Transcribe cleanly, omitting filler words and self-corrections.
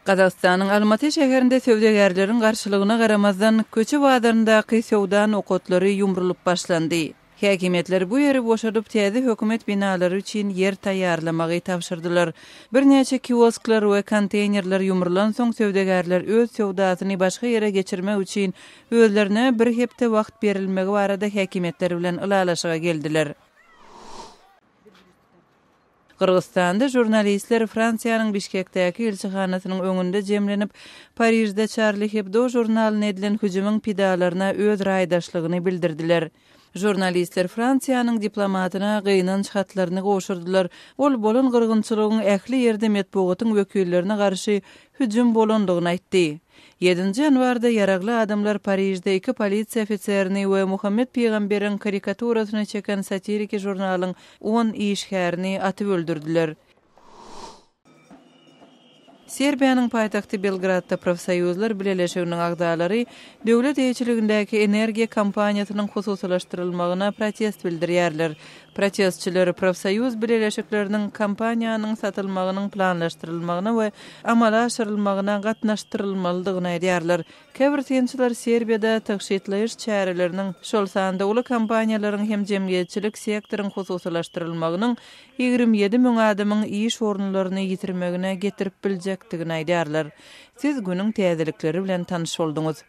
Qazaxstanın Almaty şäherinde sövdegärlerin garşylygyna garamazdan köçe badaryndaky sowdan okotlary yumrulup başlandy. Häkimetler bu ýeri boşadyp täze hökümet binalary üçin yer taýýarlamagy tapşyrdylar. Bir näçe kiosklar we konteynerler yumrulan soň sövdegärler öz sowdasyny başga ýere geçirmek üçin özlerine bir hepde wagt berilmegi barada häkimetler bilen ylalaşyga geldiler. Kırgızstanda jurnalistler Fransiýanyň Bişkekdäki elçihanasynyň öňünde jemlenip, Parijde Charlie Hebdo jurnalyna edilen hüjümüň pidalaryna öz raýdaşlygyny bildirdiler. Jurnalistler Fransiýanyň diplomatyna gyýnan şatlaryny goşurdylar. Ol bolan gyrgynçylygyň ähli ýerde metbugatyň wekillerine garşy hüjüm bolandygyny aýtdy. 7 ýanwarda ýaragly adamlar Parijde 2 polisiýa ofiserini we Muhammed Peýgamberiň karikaturasyny çeken satiriki jurnalyň 10 işgärini atyp öldürdiler. Serbiýanyň paýtagty Belgradda profsoýuzlar birleşiginiň agdalary döwlet eýçiligindäki energiýa kampaniýasynyň hususylaşdyrylmagyna protest bildirýärler. Protestçiler profsoýuz birleşikleriniň kampaniýanyň satylmagynyň planlaşdyrylmagyna we amala aşyrylmagyna gatnaşdyrylmalydygyny aýdýarlar. Käbirtiýençiler Serbiýada taşytlaýyş çäreleriniň şol sanda uly kampaniýalaryň hem jemgyýetçilik sektorynyň hususylaşdyrylmagynyň 27 000 adamyň iş orunlaryny ýitirmegine getirip biljekdigini aýdýarlar. Siz günüň täzelikleri bilen tanyş bolduňuz.